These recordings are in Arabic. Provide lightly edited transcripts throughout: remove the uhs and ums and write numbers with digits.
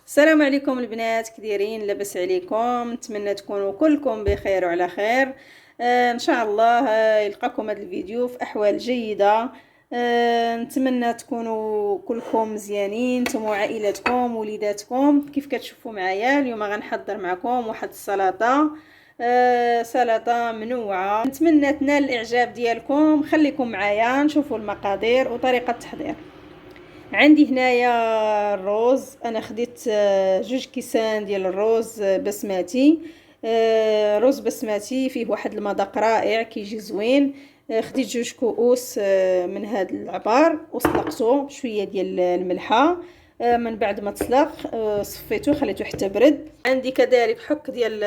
السلام عليكم البنات، كديرين؟ لاباس عليكم؟ نتمنى تكونوا كلكم بخير وعلى خير. ان شاء الله يلقاكم هذا الفيديو في احوال جيده. نتمنى تكونوا كلكم مزيانين نتوما وعائلاتكم وليداتكم. كيف كتشوفوا معايا اليوم غنحضر معكم واحد السلطه، سلطه منوعه. نتمنى تنال الاعجاب ديالكم. خليكم معايا نشوفوا المقادير وطريقه التحضير. عندي هنايا الروز، انا خديت جوج كيسان ديال الروز بسماتي. روز بسماتي فيه واحد المذاق رائع، كيجي زوين. خديت جوج كؤوس من هاد العبار وسلقته بشويه ديال الملحه. من بعد ما تسلق صفيته خليته حتى برد. عندي كذلك حك ديال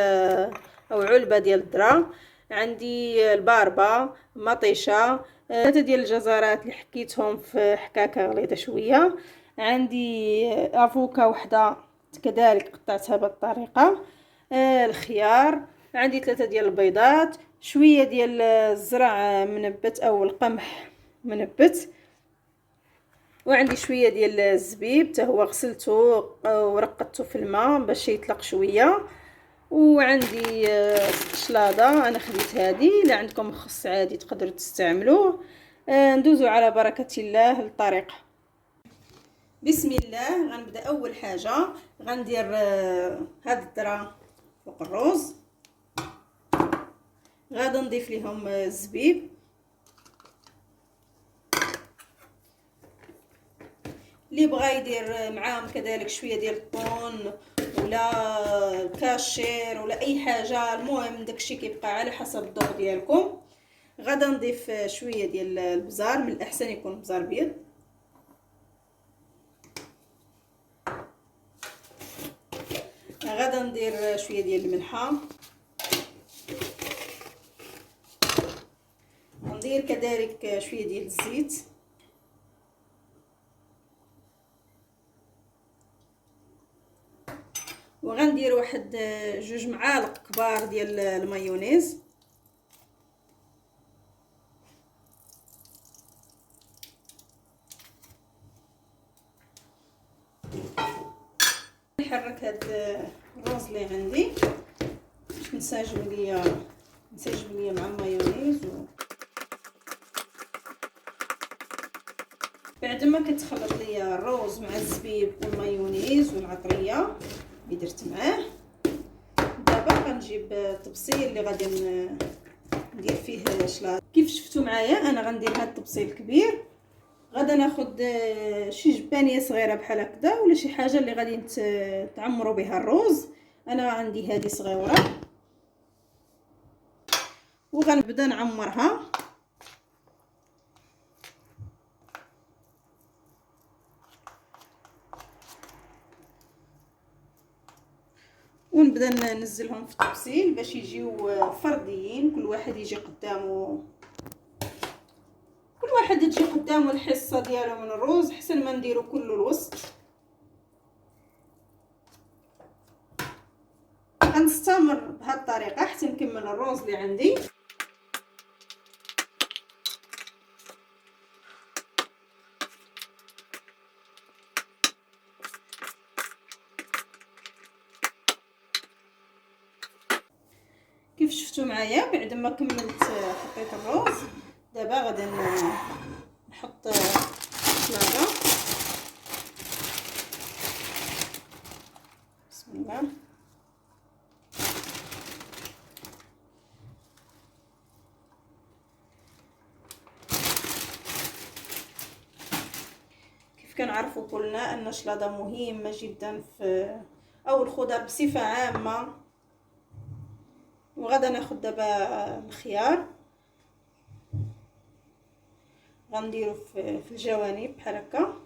او علبه ديال الذره. عندي الباربه، مطيشه، 3 ديال الجزرات اللي حكيتهم في حكاكه غليظه شويه. عندي افوكا وحده كذلك قطعتها بالطريقه. الخيار. عندي 3 ديال البيضات، شويه ديال الزرع منبت او القمح منبت، وعندي شويه ديال الزبيب حتى هو غسلته ورقدته في الماء باش يطلق شويه. وعندي شلاضه، انا خديت هذه. الا عندكم خس عادي تقدروا تستعملوه. ندوزو على بركه الله للطريقه. بسم الله. غنبدا اول حاجه غندير هاد الذره فوق الروز. غادا نضيف لهم الزبيب. اللي بغى يدير معاهم كذلك شويه ديال الطون ولا كاشير ولا اي حاجه، المهم داكشي كيبقى على حسب الذوق ديالكم. غادا نضيف شويه ديال البزار، من الاحسن يكون بزار بيض. غادا ندير شويه ديال الملحه. ندير كذلك شويه ديال الزيت. وغندير واحد 2 معالق كبار ديال المايونيز. نحرك هاد الرز اللي عندي باش نساجم ليا مع المايونيز. بعد ما كتخلط ليا الروز مع الزبيب والمايونيز والعطريه اللي درت معاه، دابا غنجيب الطبسيل اللي غادي ندير فيه شلاضه. كيف شفتوا معايا انا غندير هاد الطبسيل الكبير. غادا ناخد شي جبانيه صغيره بحال هكذا ولا شي حاجه اللي غادي تعمروا بها الروز. انا عندي هذه صغيره وغنبدا نعمرها. ونبدا ننزلهم في الطبسيل باش يجيو فرديين، كل واحد يجي قدامه، كل واحد تجي قدامه الحصه ديالو من الروز، حسن ما نديرو كله الوسط. غنستمر بهذه الطريقه حتى نكمل الروز اللي عندي. كيف شفتوا معايا بعد ما كملت حطيت الروز، دابا غادي نحط الشلاضه. بسم الله. كيف كنعرفوا كلنا ان الشلاضه مهمه جدا في او الخضر بصفه عامه. وغادا ناخد دابا الخيار غنديرو في الجوانب بحال هكا.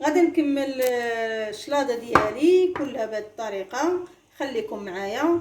غادي نكمل الشلاضه ديالي كلها بهذه الطريقه. خليكم معايا.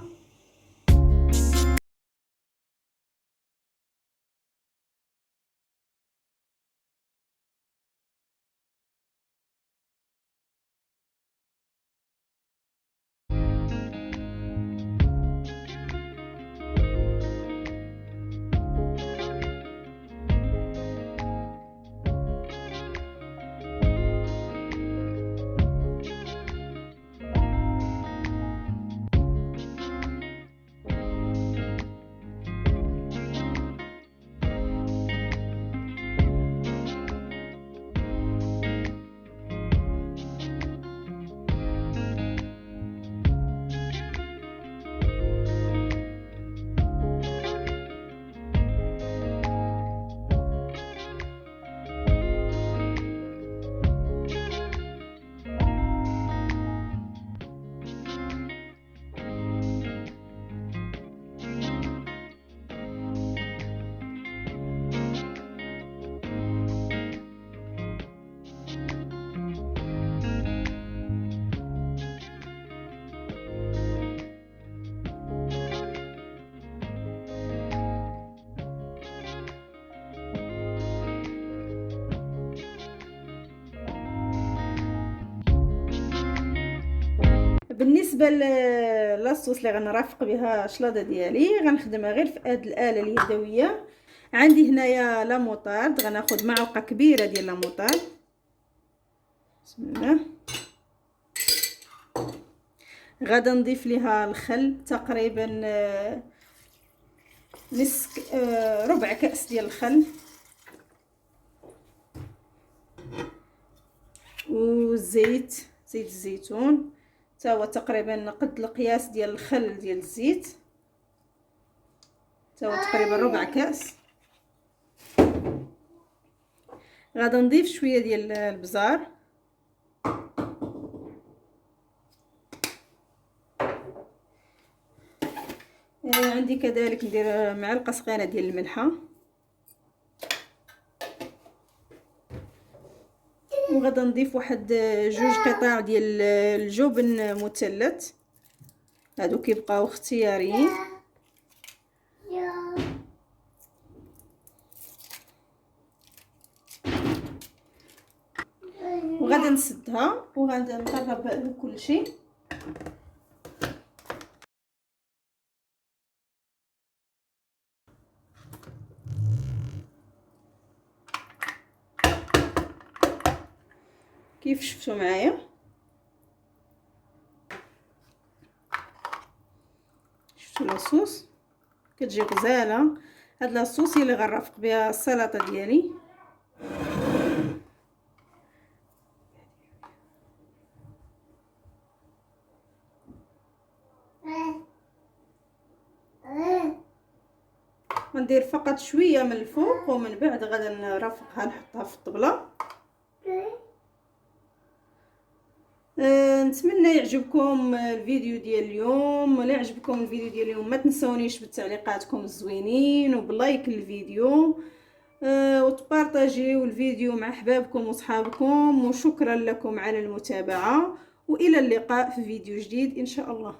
بالنسبه لاصوص اللي غنرافق بها الشلاضه ديالي غنخدمها غير في هاد الاله اليدويه. عندي هنايا لا موطارد، غناخذ معلقه كبيره ديال لا موطارد. بسم الله. غادا نضيف ليها الخل تقريبا ربع كأس ديال الخل، والزيت، زيت الزيتون تا هو تقريبا قد القياس ديال الخل ديال الزيت، تا هو تقريبا ربع كأس. غادا نضيف شويه ديال البزار، عندي كذلك ندير معلقه صغيره ديال الملحه، وغادا نضيف واحد 2 قطع ديال الجبن مثلث، هادو كيبقاو اختياريين. وغادا نسدها وغادا نقرب كلشي. كيف شفتوا معايا شفتوا لاصوص كتجي غزاله. هاد لاصوص هي اللي غنرافق بها السلطه ديالي. غندير فقط شويه من الفوق، ومن بعد غادا نرافقها نحطها في الطبله. نتمنى يعجبكم الفيديو ديال اليوم. الا عجبكم الفيديو ديال اليوم ما تنسونيش بتعليقاتكم الزوينين وبلايك الفيديو، وتبارطاجيو الفيديو مع احبابكم وصحابكم. وشكرا لكم على المتابعه، والى اللقاء في فيديو جديد ان شاء الله.